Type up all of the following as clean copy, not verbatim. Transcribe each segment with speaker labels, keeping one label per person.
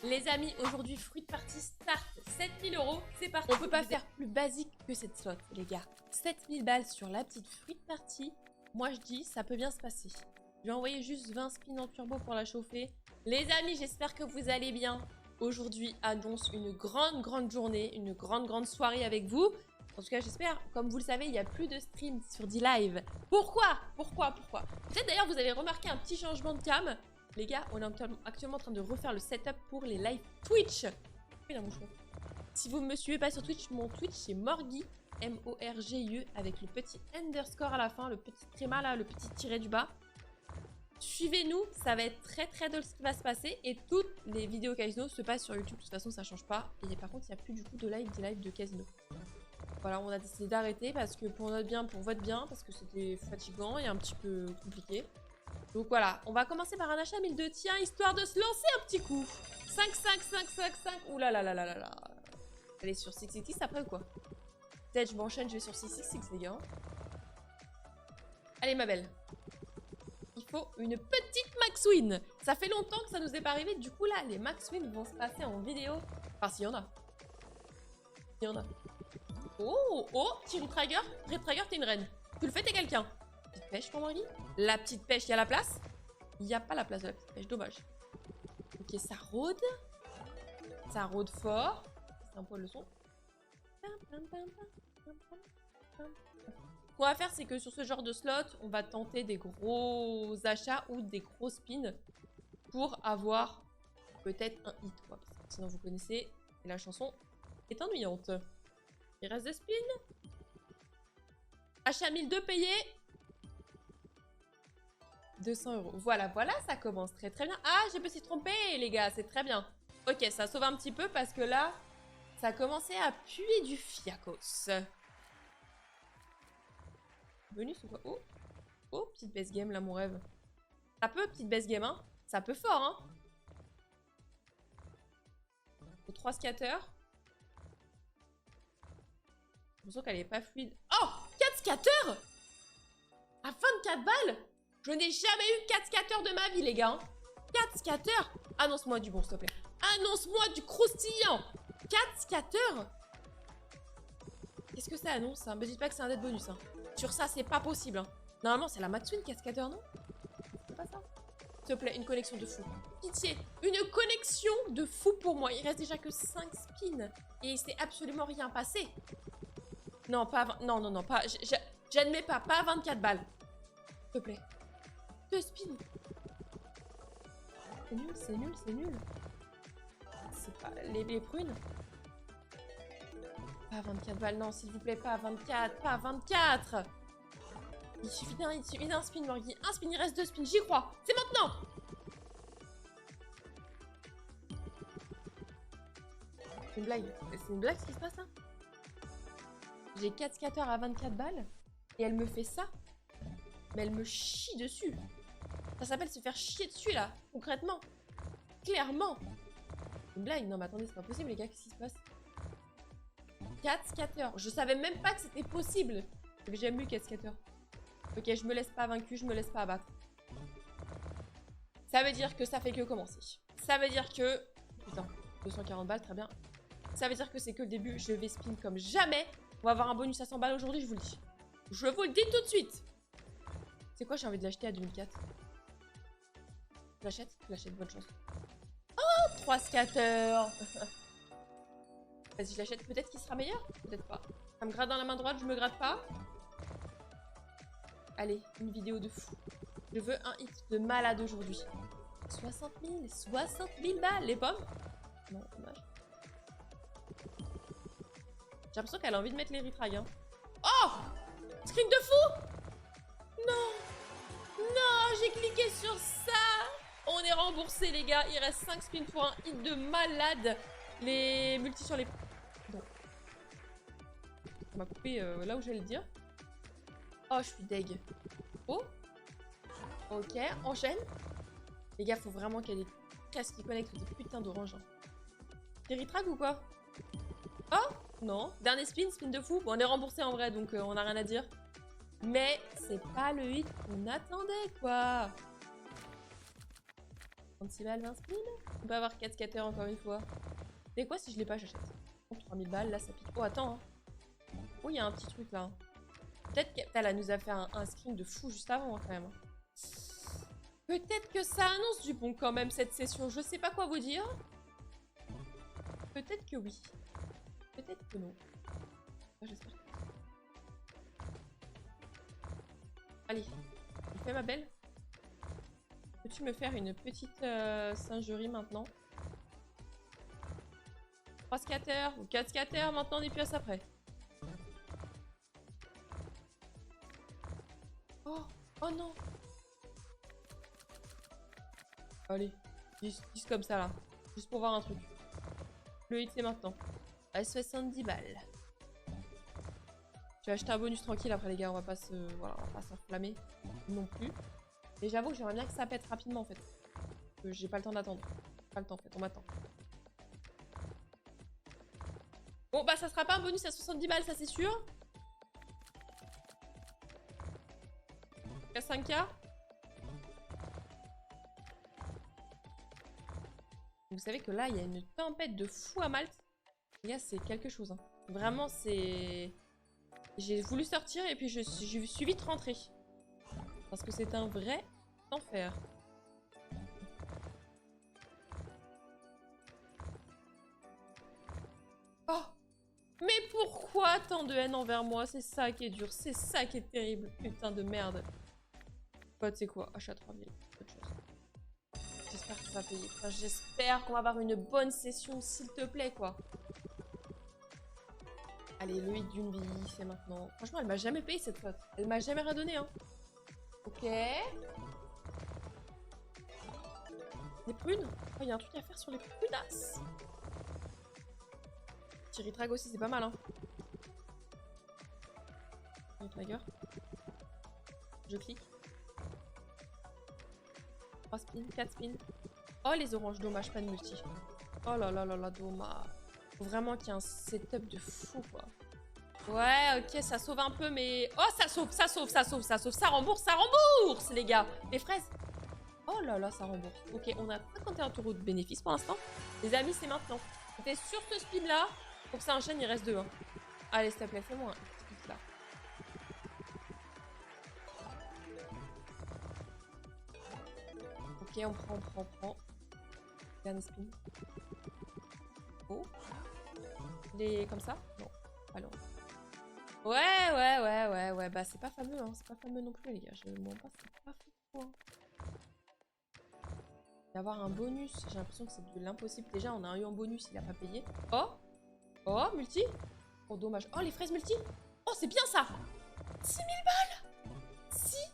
Speaker 1: Les amis, aujourd'hui, Fruit Party start 7000 €. C'est parti. On peut pas faire plus basique que cette slot, les gars. 7000 balles sur la petite Fruit Party. Moi, je dis, ça peut bien se passer. Je vais envoyer juste 20 spins en turbo pour la chauffer. Les amis, j'espère que vous allez bien. Aujourd'hui, annonce une grande journée, une grande soirée avec vous. En tout cas, j'espère. Comme vous le savez, il n'y a plus de stream sur D-Live. Pourquoi Peut-être d'ailleurs, vous avez remarqué un petit changement de cam. Les gars, on est actuellement en train de refaire le setup pour les live Twitch. Si vous ne me suivez pas sur Twitch, mon Twitch c'est Morgy, M-O-R-G-I-E, avec le petit underscore à la fin, le petit tréma là, le petit tiré du bas. Suivez-nous, ça va être très drôle ce qui va se passer. Et toutes les vidéos casino se passent sur YouTube, de toute façon ça change pas. Et par contre, il n'y a plus du coup de live, des lives de casino. Voilà, on a décidé d'arrêter parce que pour notre bien, pour votre bien, parce que c'était fatigant et un petit peu compliqué. Donc voilà, on va commencer par un achat 1002, tiens, histoire de se lancer un petit coup. 5. Ouh là là. Allez, sur 666 après ou quoi? Peut-être je m'enchaîne, je vais sur 666 les gars. Allez ma belle. Il faut une petite max win. Ça fait longtemps que ça nous est pas arrivé, du coup là, les max win vont se passer en vidéo. Enfin, s'il y en a. Oh, petit retrigger. Retrigger, t'es une reine. Tu le fais, t'es quelqu'un. Petite pêche pour Morgy. La petite pêche, il y a la place? Il n'y a pas la place de la petite pêche, dommage. Ok, ça rôde. Ça rôde fort. C'est un poil le son. Ce qu'on va faire, c'est que sur ce genre de slot, on va tenter des gros achats ou des gros spins pour avoir peut-être un hit, quoi. Parce que sinon, vous connaissez, et la chanson est ennuyante. Il reste des spins. Achat 1002 payé. 200 €. Voilà, ça commence très bien. Ah, j'ai pas s'y tromper, les gars, c'est très bien. Ok, ça sauve un petit peu parce que là, ça a commencé à puer du fiacos. Bonus ou quoi? Oh, petite base game, là, mon rêve. Ça peut, petite base game, hein? Ça peut fort, hein? Faut 3 scatters. J'ai l'impression qu'elle est pas fluide. Oh, 4 scatters à 24 balles. Je n'ai jamais eu 4 scatters de ma vie, les gars. 4 scatters. Annonce-moi du bon, s'il te plaît. Annonce-moi du croustillant. 4 scatters. Qu'est-ce que ça annonce, hein? Mais dites pas que c'est un dead bonus, hein. Sur ça, c'est pas possible, hein. Normalement, c'est la Maxwin 4 scatters, non? C'est pas ça? S'il te plaît, une connexion de fou. Pitié, une connexion de fou pour moi. Il reste déjà que 5 spins. Et il s'est absolument rien passé. Non, pas... Non, pas... J'admets pas. Pas à 24 balles. S'il te plaît. 2 spins. C'est nul. C'est pas... Les prunes. Pas à 24 balles, non, s'il vous plaît, pas à 24. Pas à 24. Il suffit d'un spin, Morgy. Un spin, il reste 2 spins, j'y crois. C'est maintenant. C'est une blague. C'est une blague ce qui se passe là? J'ai 4 scatters à 24 balles. Et elle me fait ça. Mais elle me chie dessus. Ça s'appelle se faire chier dessus, là. Concrètement. Clairement. Une blague. Non, mais attendez, c'est pas possible, les gars. Qu'est-ce qui se passe? 4 scatters. Je savais même pas que c'était possible. J'avais jamais eu 4 scatters. Ok, je me laisse pas vaincue, je me laisse pas abattre. Ça veut dire que ça fait que commencer. Ça veut dire que... Putain, 240 balles, très bien. Ça veut dire que c'est que le début. Je vais spin comme jamais. On va avoir un bonus à 100 balles aujourd'hui, je vous le dis. Je vous le dis tout de suite. C'est quoi, j'ai envie de l'acheter à 2004. Je l'achète, bonne chance. Oh, 3 scatters. Vas-y, je l'achète. Peut-être qu'il sera meilleur. Peut-être pas. Ça me gratte dans la main droite, je me gratte pas. Allez, une vidéo de fou. Je veux un hit de malade aujourd'hui. 60 000 balles, les pommes. Non, dommage. J'ai l'impression qu'elle a envie de mettre les retrags, hein. Oh! Screen de fou! Non, j'ai cliqué sur ça. On est remboursé, les gars. Il reste 5 spins pour un hit de malade. Les multis sur les... Bon. On m'a coupé là où j'allais le dire. Oh, je suis deg. Oh. Ok, enchaîne. Les gars, faut vraiment qu'il y ait des casques qui connectent des putains d'orange. Des retrags ou quoi? Oh, non. Dernier spin, spin de fou. Bon, on est remboursé en vrai, donc on n'a rien à dire. Mais c'est pas le hit qu'on attendait, quoi. 36 balles, 20 spins. On peut avoir 4 scatters encore une fois. C'est quoi si je l'ai pas, j'achète. Oh, 3000 balles, là ça pique. Oh, attends. Hein. Oh, il y a un petit truc là. Peut-être qu'elle nous a fait un screen de fou juste avant, hein, quand même. Peut-être que ça annonce du bon quand même cette session. Je sais pas quoi vous dire. Peut-être que oui. Peut-être que non. J'espère. Allez, tu fais ma belle. Peux-tu me faire une petite singerie maintenant? 3 scatters ou 4 scatters, maintenant on est plus à ça près. Oh, oh non. Allez, 10 comme ça là. Juste pour voir un truc. Le hit c'est maintenant. À 70 balles. Je vais acheter un bonus tranquille après les gars, on va pas se... Voilà, on va pas s'enflammer non plus. Et j'avoue que j'aimerais bien que ça pète rapidement en fait. J'ai pas le temps d'attendre. Pas le temps en fait, on m'attend. Bon bah ça sera pas un bonus à 70 balles, ça c'est sûr. À 5K. Vous savez que là il y a une tempête de fou à Malte. Les gars c'est quelque chose. Hein. Vraiment c'est... J'ai voulu sortir et puis je suis vite rentrée. Parce que c'est un vrai enfer. Oh! Mais pourquoi tant de haine envers moi? C'est ça qui est dur, c'est ça qui est terrible. Putain de merde. Pote, c'est quoi? Achat 3000. Autre chose. J'espère que ça va payer. Enfin, j'espère qu'on va avoir une bonne session, s'il te plaît, quoi. Allez, le hit d'une vie, c'est maintenant. Franchement, elle m'a jamais payé cette flotte. Elle m'a jamais rien donné, hein. Ok. Les prunes? Oh, il y a un truc à faire sur les prunasses. Thierry Trag aussi, c'est pas mal, hein. Tragger. Je clique. 3 spins, 4 spins. Oh, les oranges, dommage, pas de multi. Oh là là là là, dommage. Faut vraiment qu'il y ait un setup de fou, quoi. Ouais, ok, ça sauve un peu, mais... Oh, ça sauve, ça sauve, ça sauve, ça sauve. Ça rembourse, les gars. Les fraises. Oh là là, ça rembourse. Ok, on a 51 € de bénéfices pour l'instant. Les amis, c'est maintenant. C'était sur ce spin-là. Pour que ça enchaîne, il reste 2. Hein. Allez, s'il te plaît, fais-moi un spin là. Ok, on prend. Dernier spin. Oh. Les... comme ça? Non. Alors. Ouais. Bah, c'est pas fameux, hein. C'est pas fameux non plus, les gars. Je m'en passe, c'est pas fou, hein. D'avoir un bonus, j'ai l'impression que c'est de l'impossible. Déjà, on a eu un bonus, il a pas payé. Oh! Oh, multi! Oh, dommage. Oh, les fraises multi! Oh, c'est bien ça! 6000 balles! 6000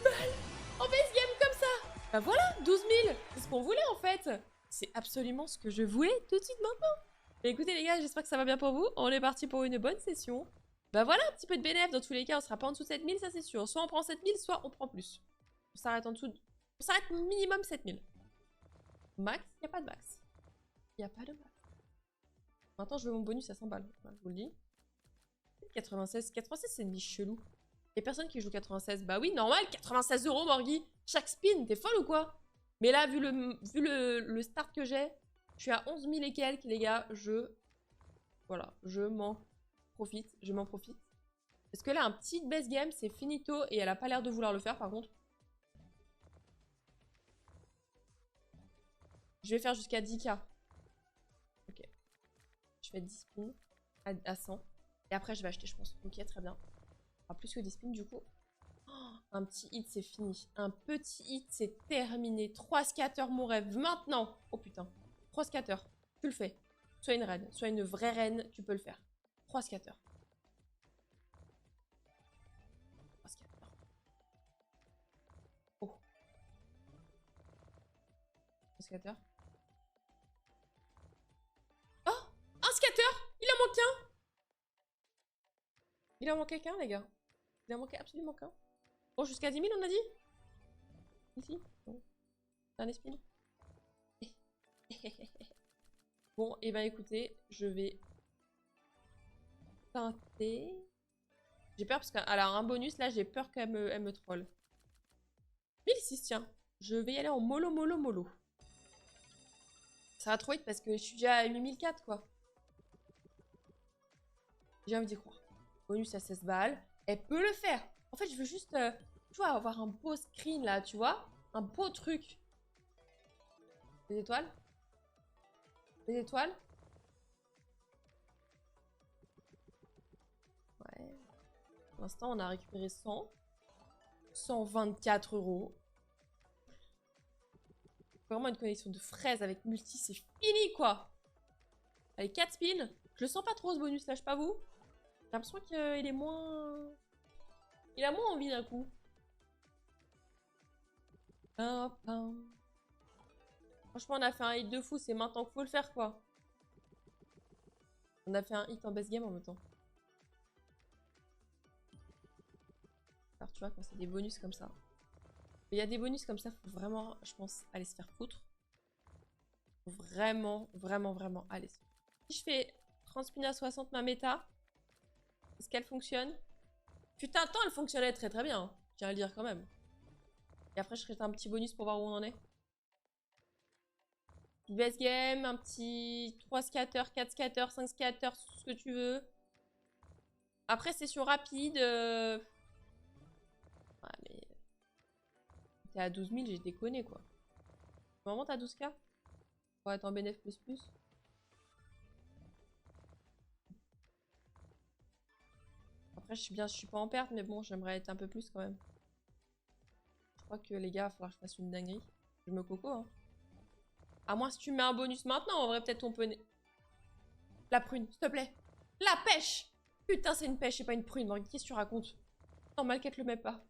Speaker 1: balles! En base game comme ça! Bah voilà, 12 000! C'est ce qu'on voulait en fait! C'est absolument ce que je voulais tout de suite maintenant! Mais écoutez les gars, j'espère que ça va bien pour vous. On est parti pour une bonne session. Bah voilà, un petit peu de bénéf. Dans tous les cas, on sera pas en dessous de 7000, ça c'est sûr. Soit on prend 7000, soit on prend plus. On s'arrête en dessous de... On s'arrête minimum 7000. Max, il n'y a pas de max. Il n'y a pas de max. Maintenant, je veux mon bonus à 100 balles. Voilà, je vous le dis. 96. 96, c'est une biche chelou. Il y a personne qui joue 96. Bah oui, normal, 96 € Morgui. Chaque spin, t'es folle ou quoi? Mais là, vu le start que j'ai, je suis à 11 000 et quelques, les gars. Voilà, je m'en profite. Parce que là, un petit base game, c'est finito. Et elle a pas l'air de vouloir le faire, par contre. Je vais faire jusqu'à 10K. Ok. Je fais 10 spins à 100. Et après, je vais acheter, je pense. Ok, très bien. Ah, plus que 10 spins, du coup. Oh, un petit hit, c'est fini. Un petit hit, c'est terminé. 3 scatters, mon rêve. Maintenant. Oh putain. 3 scatters. Tu le fais. Soit une reine, soit une vraie reine, tu peux le faire. 3 scatters. 3 scatters. Oh. 3 scatters. Oh, un scatter. Il en manque un. Il en manquait qu'un, les gars. Il en manquait absolument qu'un. Bon, jusqu'à 10 000, on a dit? Ici? Bon. Un spin. Bon, et ben écoutez, je vais tenter. J'ai peur parce que... Alors, un bonus, là, j'ai peur qu'elle me troll. 1006, tiens. Je vais y aller en mollo. Ça va trop vite parce que je suis déjà à 8004 quoi. J'ai envie d'y croire. Bonus à 16 balles. Elle peut le faire. En fait, je veux juste, tu vois, avoir un beau screen là, tu vois. Un beau truc. Des étoiles. Des étoiles. Ouais. Pour l'instant, on a récupéré 100. 124 €. Vraiment une connexion de fraises avec multi, c'est fini quoi. Allez, 4 spins. Je le sens pas trop ce bonus là, je sais pas vous. J'ai l'impression qu'il est moins... Il a moins envie d'un coup. Franchement, on a fait un hit de fou, c'est maintenant qu'il faut le faire quoi. On a fait un hit en best game en même temps. Alors tu vois, quand c'est des bonus comme ça. Il y a des bonus comme ça, faut vraiment, je pense, aller se faire foutre. Faut vraiment, vraiment, vraiment aller se faire foutre. Si je fais 30 spins à 60 ma méta, est-ce qu'elle fonctionne? Putain, temps, elle fonctionnait très très bien. Je tiens à le dire quand même. Et après, je ferai un petit bonus pour voir où on en est. Best game, un petit 3 scatter, 4 scatter, 5 scatter, ce que tu veux. Après, session rapide. Ouais, mais... T'es à 12 000, j'ai déconné, quoi. Vraiment, t'as 12K pour être en bénéf plus. Après, je suis pas en perte, mais bon, j'aimerais être un peu plus, quand même. Je crois que, les gars, il va falloir que je fasse une dinguerie. Je me coco, hein. À moins si tu mets un bonus maintenant, en vrai, peut-être on peut... La prune, s'il te plaît. La pêche! Putain, c'est une pêche et pas une prune. Qu'est-ce que tu racontes? Non, Malquette le met pas.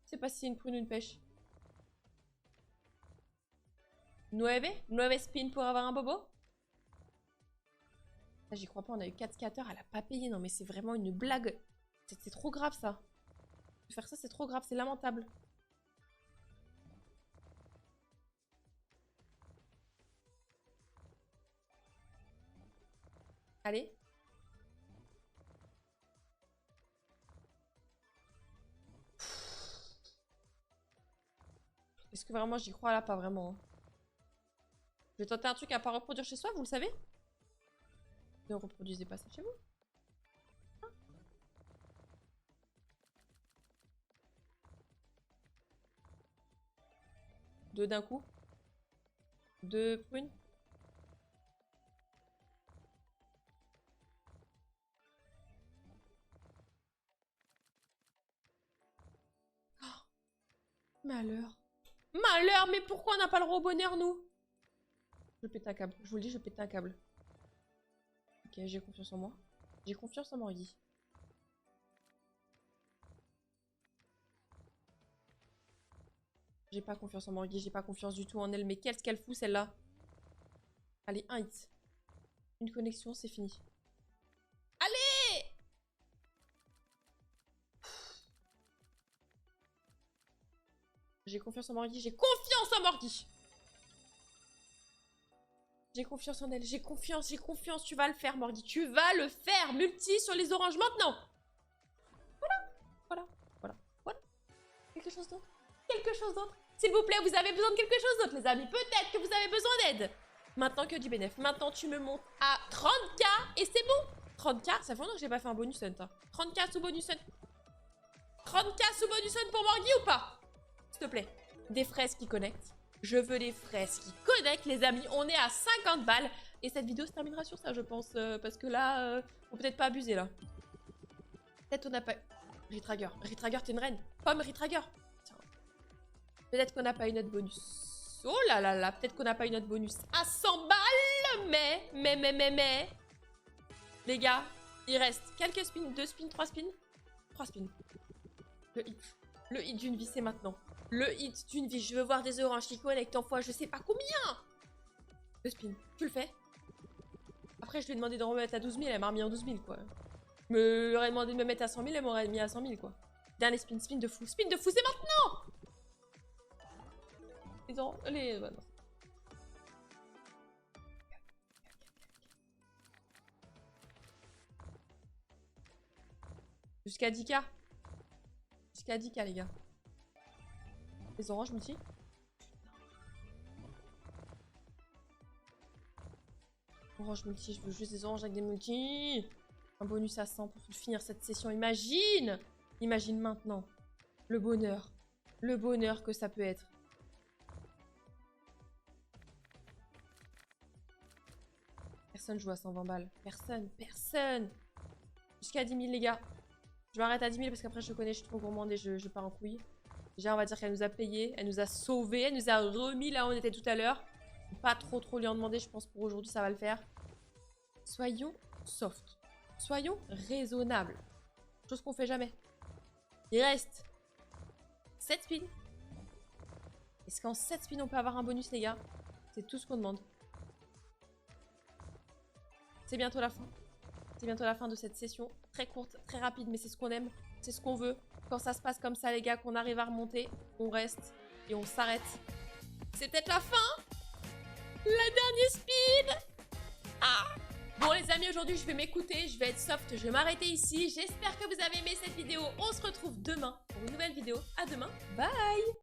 Speaker 1: Je sais pas si c'est une prune ou une pêche. 9 spin pour avoir un bobo? J'y crois pas, on a eu 4 scatters, elle a pas payé. Non mais c'est vraiment une blague. C'est trop grave ça. Faire ça c'est trop grave, c'est lamentable. Allez. Est-ce que vraiment j'y crois là? Pas vraiment. Je vais tenter un truc à pas reproduire chez soi, vous le savez? Ne reproduisez pas ça chez vous. Hein? Deux d'un coup. Deux prunes. Oh, malheur. Malheur, mais pourquoi on n'a pas le gros bonheur, nous? Je pète un câble. Je vous le dis, je pète un câble. Ok, j'ai confiance en moi. J'ai confiance en Morgui. J'ai pas confiance en Morgui, j'ai pas confiance du tout en elle. Mais qu'est-ce qu'elle fout, celle-là? Allez, un hit. Une connexion, c'est fini. Allez! J'ai confiance en Morgui, j'ai confiance en Morgui! J'ai confiance en elle, j'ai confiance, tu vas le faire, Morgui. Tu vas le faire! Multi sur les oranges maintenant! Voilà. Quelque chose d'autre? Quelque chose d'autre? S'il vous plaît, vous avez besoin de quelque chose d'autre, les amis. Peut-être que vous avez besoin d'aide. Maintenant que du bénéf. Maintenant, tu me montes à 30K et c'est bon. 30K, ça fait longtemps que j'ai pas fait un bonus hunt. Hein. 30K sous bonus hunt. 30K sous bonus hunt pour Morgui ou pas? S'il te plaît. Des fraises qui connectent. Je veux des fraises qui connectent, les amis. On est à 50 balles. Et cette vidéo se terminera sur ça, je pense. Parce que là, on peut peut-être pas abuser, là. Peut-être on n'a pas... Ritrager. Ritrager, t'es une reine. Pomme Ritrager. Peut-être qu'on n'a pas eu notre bonus. Oh là là là, peut-être qu'on n'a pas eu notre bonus à 100 balles. Mais. Les gars, il reste quelques spins. 2 spins, 3 spins. 3 spins. Le hit. Le hit d'une vie, c'est maintenant. Le hit d'une vie. Je veux voir des oranges qui connectent en fois, je sais pas combien. 2 spins. Tu le fais? Après, je lui ai demandé de remettre à 12 000. Elle m'a remis en 12 000, quoi. Je me leur ai demandé de me mettre à 100 000. Elle m'aurait mis à 100 000, quoi. Dernier spin. Spin de fou. Spin de fou, c'est maintenant! Ils ont les... Bah non. Jusqu'à 10K. Jusqu'à 10K, les gars. Les oranges multi. Orange multi, je veux juste des oranges avec des multi. Un bonus à 100 pour finir cette session. Imagine! Imagine maintenant le bonheur. Le bonheur que ça peut être. Personne joue à 120 balles. Personne. Personne. Jusqu'à 10 000 les gars. Je m'arrête à 10 000 parce qu'après je connais, je suis trop gourmande et je pars en couille. Déjà on va dire qu'elle nous a payé. Elle nous a sauvés. Elle nous a remis là où on était tout à l'heure. Pas trop lui en demander. Je pense pour aujourd'hui ça va le faire. Soyons soft. Soyons raisonnables. Chose qu'on fait jamais. Il reste 7 spins. Est-ce qu'en 7 spins on peut avoir un bonus les gars? C'est tout ce qu'on demande. C'est bientôt la fin. C'est bientôt la fin de cette session. Très courte, très rapide, mais c'est ce qu'on aime. C'est ce qu'on veut. Quand ça se passe comme ça les gars, qu'on arrive à remonter, on reste et on s'arrête. C'est peut-être la fin. La dernière spin. Ah. Bon les amis, aujourd'hui je vais m'écouter, je vais être soft, je vais m'arrêter ici. J'espère que vous avez aimé cette vidéo. On se retrouve demain pour une nouvelle vidéo. À demain. Bye.